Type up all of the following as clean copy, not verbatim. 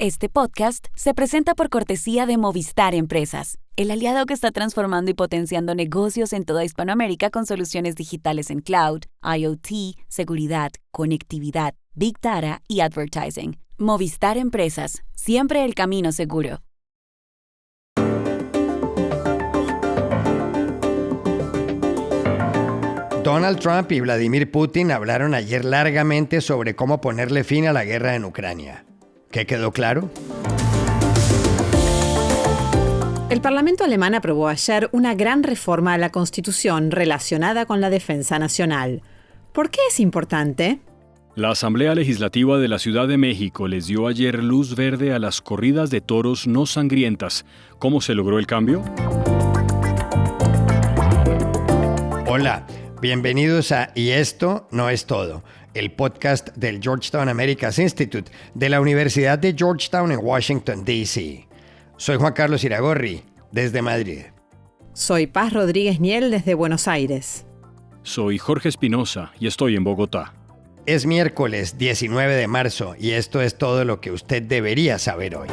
Este podcast se presenta por cortesía de Movistar Empresas, el aliado que está transformando y potenciando negocios en toda Hispanoamérica con soluciones digitales en cloud, IoT, seguridad, conectividad, Big Data y advertising. Movistar Empresas, siempre el camino seguro. Donald Trump y Vladimir Putin hablaron ayer largamente sobre cómo ponerle fin a la guerra en Ucrania. ¿Qué quedó claro? El Parlamento alemán aprobó ayer una gran reforma a la Constitución relacionada con la defensa nacional. ¿Por qué es importante? La Asamblea Legislativa de la Ciudad de México les dio ayer luz verde a las corridas de toros no sangrientas. ¿Cómo se logró el cambio? Hola, bienvenidos a Y esto no es todo, el podcast del Georgetown Americas Institute de la Universidad de Georgetown en Washington, D.C. Soy Juan Carlos Iragorri, desde Madrid. Soy Paz Rodríguez Niel, desde Buenos Aires. Soy Jorge Espinosa y estoy en Bogotá. Es miércoles 19 de marzo y esto es todo lo que usted debería saber hoy.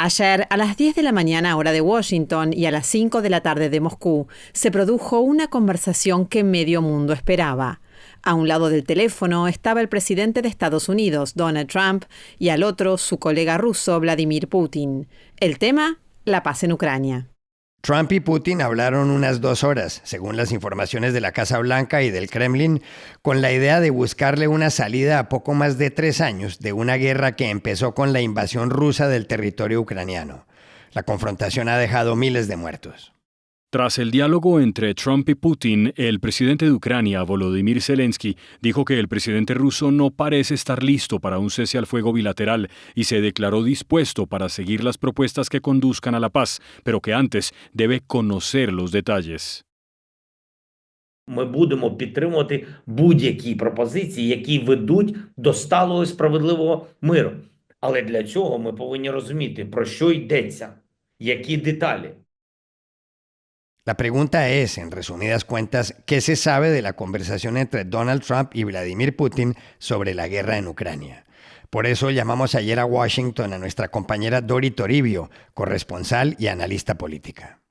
Ayer, a las 10 de la mañana hora de Washington y a las 5 de la tarde de Moscú, se produjo una conversación que medio mundo esperaba. A un lado del teléfono estaba el presidente de Estados Unidos, Donald Trump, y al otro su colega ruso, Vladimir Putin. El tema, la paz en Ucrania. Trump y Putin hablaron unas 2 horas, según las informaciones de la Casa Blanca y del Kremlin, con la idea de buscarle una salida a poco más de 3 años de una guerra que empezó con la invasión rusa del territorio ucraniano. La confrontación ha dejado miles de muertos. Tras el diálogo entre Trump y Putin, el presidente de Ucrania, Volodymyr Zelensky, dijo que el presidente ruso no parece estar listo para un cese al fuego bilateral y se declaró dispuesto para seguir las propuestas que conduzcan a la paz, pero que antes debe conocer los detalles. Ми будемо підтримувати будь-які пропозиції, які ведуть до сталого і справедливого миру. Але для цього ми повинні розуміти, про що йдеться, які деталі. La pregunta es, en resumidas cuentas, ¿qué se sabe de la conversación entre Donald Trump y Vladimir Putin sobre la guerra en Ucrania? Por eso llamamos ayer a Washington a nuestra compañera Dori Toribio, corresponsal y analista política.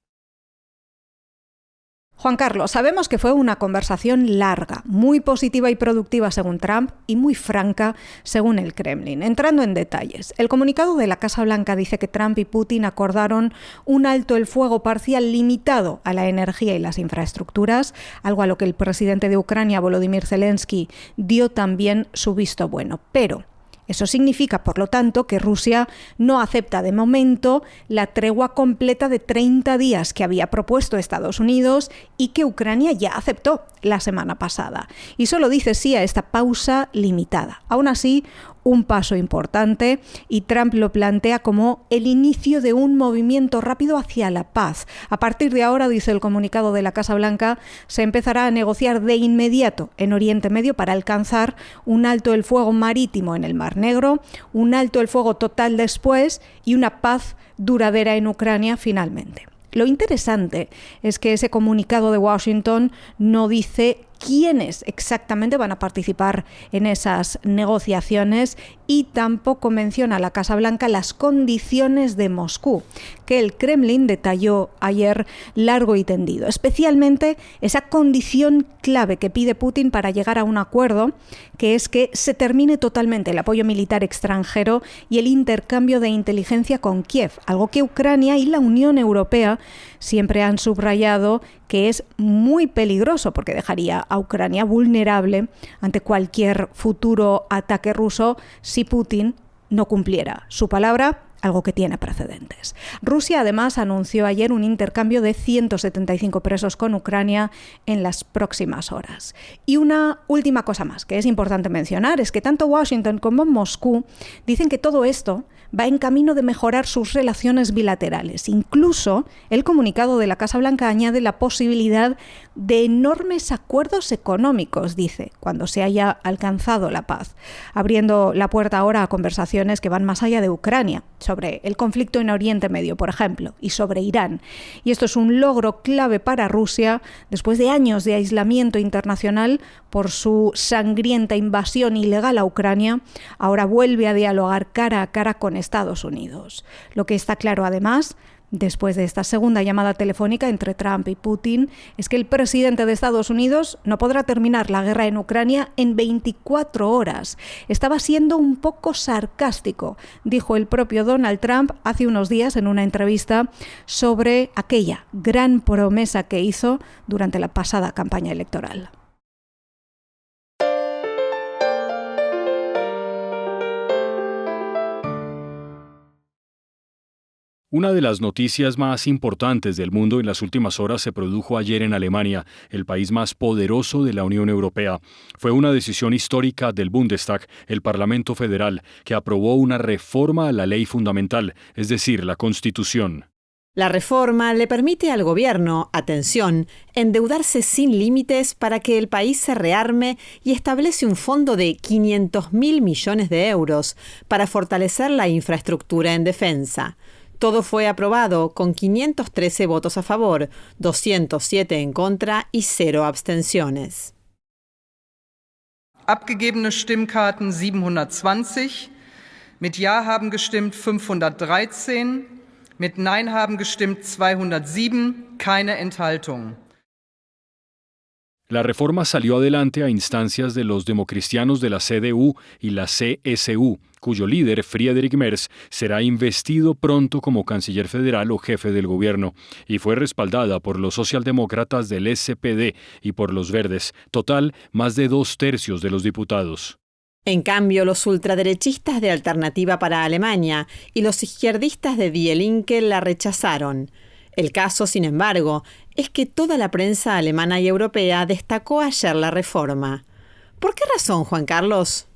Juan Carlos, sabemos que fue una conversación larga, muy positiva y productiva según Trump y muy franca según el Kremlin. Entrando en detalles, el comunicado de la Casa Blanca dice que Trump y Putin acordaron un alto el fuego parcial limitado a la energía y las infraestructuras, algo a lo que el presidente de Ucrania, Volodymyr Zelensky, dio también su visto bueno. Pero eso significa, por lo tanto, que Rusia no acepta de momento la tregua completa de 30 días que había propuesto Estados Unidos y que Ucrania ya aceptó la semana pasada. Y solo dice sí a esta pausa limitada. Aún así, un paso importante, y Trump lo plantea como el inicio de un movimiento rápido hacia la paz. A partir de ahora, dice el comunicado de la Casa Blanca, se empezará a negociar de inmediato en Oriente Medio para alcanzar un alto el fuego marítimo en el Mar Negro, un alto el fuego total después y una paz duradera en Ucrania finalmente. Lo interesante es que ese comunicado de Washington no dice quiénes exactamente van a participar en esas negociaciones y tampoco menciona la Casa Blanca las condiciones de Moscú, que el Kremlin detalló ayer largo y tendido, especialmente esa condición clave que pide Putin para llegar a un acuerdo, que es que se termine totalmente el apoyo militar extranjero y el intercambio de inteligencia con Kiev, algo que Ucrania y la Unión Europea siempre han subrayado que es muy peligroso porque dejaría a Ucrania vulnerable ante cualquier futuro ataque ruso si Putin no cumpliera su palabra, algo que tiene precedentes. Rusia además anunció ayer un intercambio de 175 presos con Ucrania en las próximas horas. Y una última cosa más que es importante mencionar es que tanto Washington como Moscú dicen que todo esto va en camino de mejorar sus relaciones bilaterales. Incluso el comunicado de la Casa Blanca añade la posibilidad de enormes acuerdos económicos, dice, cuando se haya alcanzado la paz, abriendo la puerta ahora a conversaciones que van más allá de Ucrania. sobre el conflicto en Oriente Medio, por ejemplo, y sobre Irán. Y esto es un logro clave para Rusia después de años de aislamiento internacional por su sangrienta invasión ilegal a Ucrania. Ahora vuelve a dialogar cara a cara con Estados Unidos. Lo que está claro, además, después de esta segunda llamada telefónica entre Trump y Putin, es que el presidente de Estados Unidos no podrá terminar la guerra en Ucrania en 24 horas. Estaba siendo un poco sarcástico, dijo el propio Donald Trump hace unos días en una entrevista sobre aquella gran promesa que hizo durante la pasada campaña electoral. Una de las noticias más importantes del mundo en las últimas horas se produjo ayer en Alemania, el país más poderoso de la Unión Europea. Fue una decisión histórica del Bundestag, el Parlamento Federal, que aprobó una reforma a la ley fundamental, es decir, la Constitución. La reforma le permite al gobierno, atención, endeudarse sin límites para que el país se rearme y establece un fondo de 500.000 millones de euros para fortalecer la infraestructura en defensa. Todo fue aprobado con 513 votos a favor, 207 en contra y 0 abstenciones. Abgegebene Stimmkarten 720, mit Ja haben gestimmt 513, mit Nein haben gestimmt 207, keine Enthaltung. La reforma salió adelante a instancias de los democristianos de la CDU y la CSU, cuyo líder, Friedrich Merz, será investido pronto como canciller federal o jefe del gobierno, y fue respaldada por los socialdemócratas del SPD y por los verdes, total más de 2/3 de los diputados. En cambio, los ultraderechistas de Alternativa para Alemania y los izquierdistas de Die Linke la rechazaron. El caso, sin embargo, es que toda la prensa alemana y europea destacó ayer la reforma. ¿Por qué razón, Juan Carlos?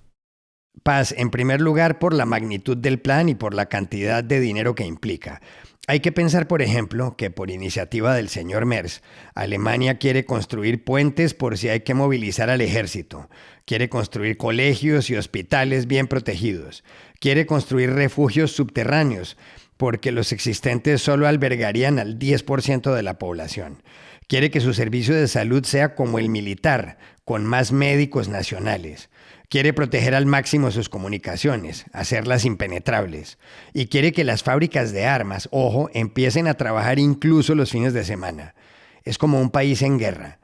Paz, en primer lugar, por la magnitud del plan y por la cantidad de dinero que implica. Hay que pensar, por ejemplo, que por iniciativa del señor Merz, Alemania quiere construir puentes por si hay que movilizar al ejército, quiere construir colegios y hospitales bien protegidos, quiere construir refugios subterráneos, porque los existentes solo albergarían al 10% de la población. Quiere que su servicio de salud sea como el militar, con más médicos nacionales. Quiere proteger al máximo sus comunicaciones, hacerlas impenetrables. Y quiere que las fábricas de armas, ojo, empiecen a trabajar incluso los fines de semana. Es como un país en guerra.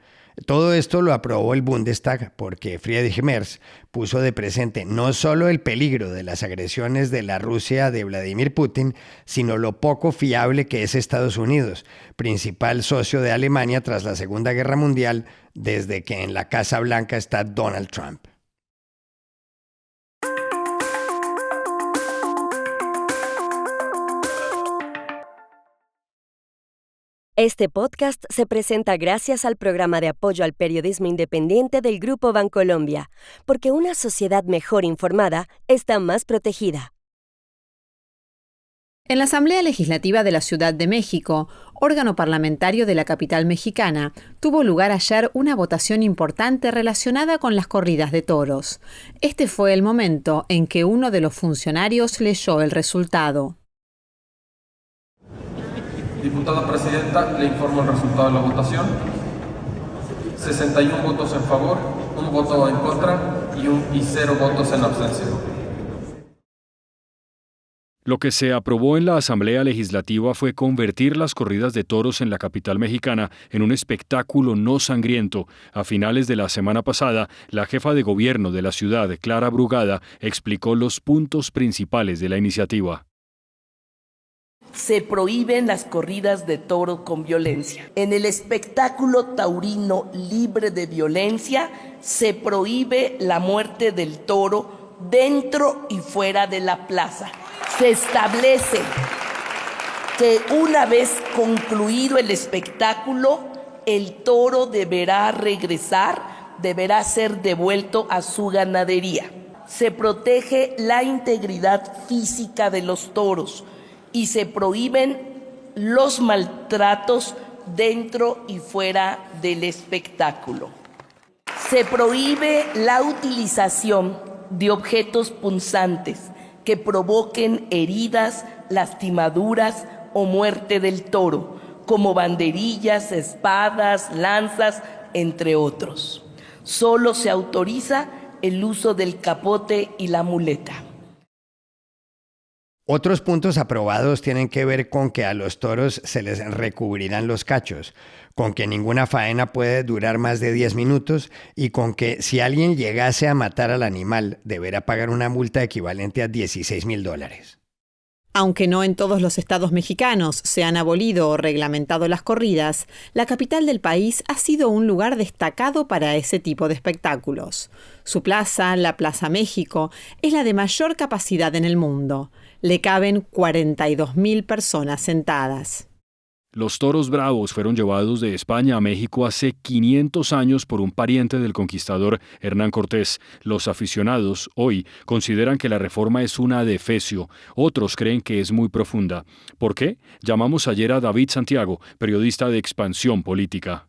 Todo esto lo aprobó el Bundestag porque Friedrich Merz puso de presente no solo el peligro de las agresiones de la Rusia de Vladimir Putin, sino lo poco fiable que es Estados Unidos, principal socio de Alemania tras la Segunda Guerra Mundial, desde que en la Casa Blanca está Donald Trump. Este podcast se presenta gracias al programa de apoyo al periodismo independiente del Grupo Bancolombia, porque una sociedad mejor informada está más protegida. En la Asamblea Legislativa de la Ciudad de México, órgano parlamentario de la capital mexicana, tuvo lugar ayer una votación importante relacionada con las corridas de toros. Este fue el momento en que uno de los funcionarios leyó el resultado. Diputada Presidenta, le informo el resultado de la votación. 61 votos en favor, 1 voto en contra y 0 votos en abstención. Lo que se aprobó en la Asamblea Legislativa fue convertir las corridas de toros en la capital mexicana en un espectáculo no sangriento. A finales de la semana pasada, la jefa de gobierno de la ciudad, Clara Brugada, explicó los puntos principales de la iniciativa. Se prohíben las corridas de toro con violencia. En el espectáculo taurino libre de violencia se prohíbe la muerte del toro dentro y fuera de la plaza. Se establece que una vez concluido el espectáculo, el toro deberá regresar, deberá ser devuelto a su ganadería. Se protege la integridad física de los toros y se prohíben los maltratos dentro y fuera del espectáculo. Se prohíbe la utilización de objetos punzantes que provoquen heridas, lastimaduras o muerte del toro, como banderillas, espadas, lanzas, entre otros. Solo se autoriza el uso del capote y la muleta. Otros puntos aprobados tienen que ver con que a los toros se les recubrirán los cachos, con que ninguna faena puede durar más de 10 minutos y con que si alguien llegase a matar al animal deberá pagar una multa equivalente a $16,000. Aunque no en todos los estados mexicanos se han abolido o reglamentado las corridas, la capital del país ha sido un lugar destacado para ese tipo de espectáculos. Su plaza, la Plaza México, es la de mayor capacidad en el mundo. Le caben 42,000 personas sentadas. Los toros bravos fueron llevados de España a México hace 500 años por un pariente del conquistador Hernán Cortés. Los aficionados hoy consideran que la reforma es una adefesio. Otros creen que es muy profunda. ¿Por qué? Llamamos ayer a David Santiago, periodista de Expansión Política.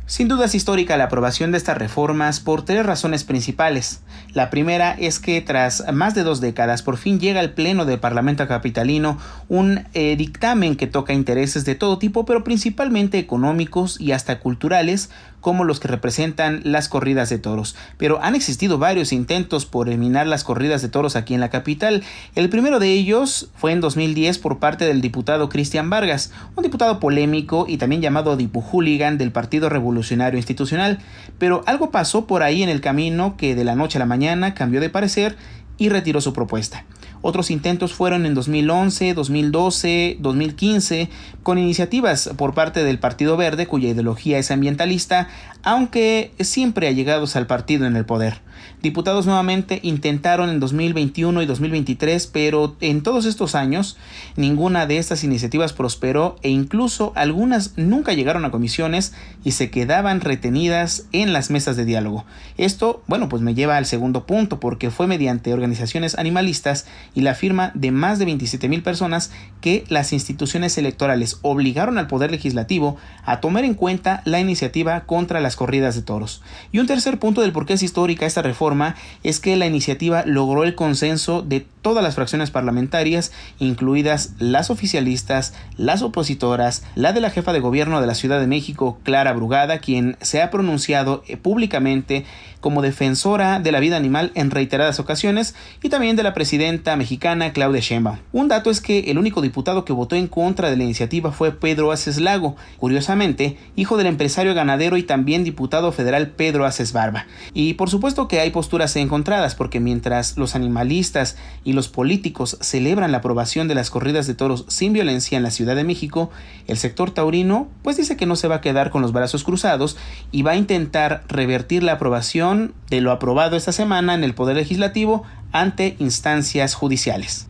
Sin duda es histórica la aprobación de estas reformas por 3 razones principales. La primera es que tras más de 2 décadas por fin llega al Pleno del Parlamento capitalino un dictamen que toca intereses de todo tipo, pero principalmente económicos y hasta culturales, como los que representan las corridas de toros. Pero han existido varios intentos por eliminar las corridas de toros aquí en la capital. El primero de ellos fue en 2010 por parte del diputado Cristian Vargas, un diputado polémico y también llamado dipuhooligan del Partido Revolucionario Institucional. Pero algo pasó por ahí en el camino que de la noche a la mañana cambió de parecer y retiró su propuesta. Otros intentos fueron en 2011, 2012, 2015, con iniciativas por parte del Partido Verde, cuya ideología es ambientalista, aunque siempre allegados al partido en el poder. Diputados nuevamente intentaron en 2021 y 2023, pero en todos estos años ninguna de estas iniciativas prosperó e incluso algunas nunca llegaron a comisiones y se quedaban retenidas en las mesas de diálogo. Esto, pues me lleva al segundo punto, porque fue mediante organizaciones animalistas y la firma de más de 27,000 personas que las instituciones electorales obligaron al Poder Legislativo a tomar en cuenta la iniciativa contra las corridas de toros. Y un tercer punto del por qué es histórica esta reforma es que la iniciativa logró el consenso de todas las fracciones parlamentarias, incluidas las oficialistas, las opositoras, la de la jefa de gobierno de la Ciudad de México, Clara Brugada, quien se ha pronunciado públicamente como defensora de la vida animal en reiteradas ocasiones, y también de la presidenta mexicana Claudia Sheinbaum. Un dato es que el único diputado que votó en contra de la iniciativa fue Pedro Aces Lago, curiosamente, hijo del empresario ganadero y también diputado federal Pedro Aces Barba. Y por supuesto que hay posturas encontradas, porque mientras los animalistas y los políticos celebran la aprobación de las corridas de toros sin violencia en la Ciudad de México, el sector taurino dice que no se va a quedar con los brazos cruzados y va a intentar revertir la aprobación de lo aprobado esta semana en el Poder Legislativo ante instancias judiciales.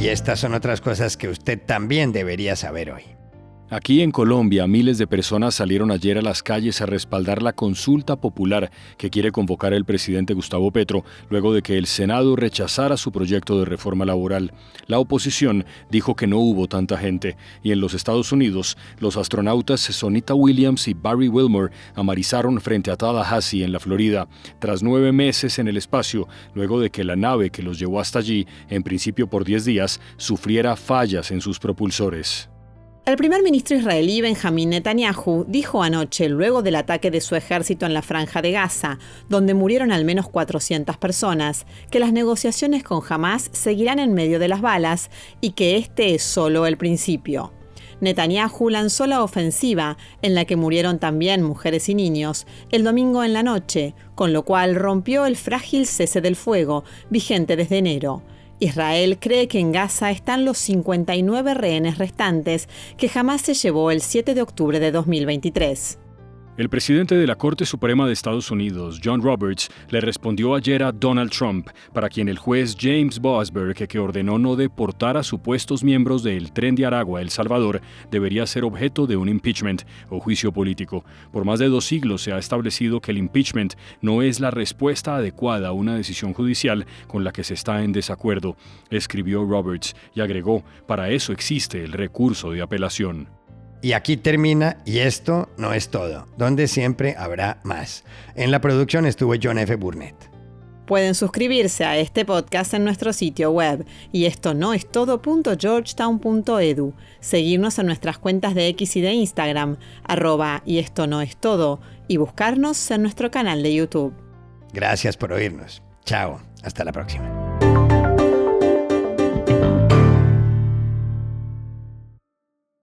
Y estas son otras cosas que usted también debería saber hoy. Aquí en Colombia, miles de personas salieron ayer a las calles a respaldar la consulta popular que quiere convocar el presidente Gustavo Petro, luego de que el Senado rechazara su proyecto de reforma laboral. La oposición dijo que no hubo tanta gente, y en los Estados Unidos, los astronautas Sonita Williams y Barry Wilmore amarizaron frente a Tallahassee, en la Florida, tras 9 meses en el espacio, luego de que la nave que los llevó hasta allí, en principio por 10 días, sufriera fallas en sus propulsores. El primer ministro israelí Benjamín Netanyahu dijo anoche, luego del ataque de su ejército en la Franja de Gaza, donde murieron al menos 400 personas, que las negociaciones con Hamás seguirán en medio de las balas y que este es solo el principio. Netanyahu lanzó la ofensiva, en la que murieron también mujeres y niños, el domingo en la noche, con lo cual rompió el frágil cese del fuego, vigente desde enero. Israel cree que en Gaza están los 59 rehenes restantes que Hamás se llevó el 7 de octubre de 2023. El presidente de la Corte Suprema de Estados Unidos, John Roberts, le respondió ayer a Donald Trump, para quien el juez James Boasberg, que ordenó no deportar a supuestos miembros del Tren de Aragua, El Salvador, debería ser objeto de un impeachment o juicio político. Por más de 2 siglos se ha establecido que el impeachment no es la respuesta adecuada a una decisión judicial con la que se está en desacuerdo, escribió Roberts, y agregó, para eso existe el recurso de apelación. Y aquí termina Y esto no es todo, donde siempre habrá más. En la producción estuvo John F. Burnett. Pueden suscribirse a este podcast en nuestro sitio web y esto no es todo.georgetown.edu, seguirnos en nuestras cuentas de X y de Instagram, @y esto no es todo, y buscarnos en nuestro canal de YouTube. Gracias por oírnos. Chao, hasta la próxima.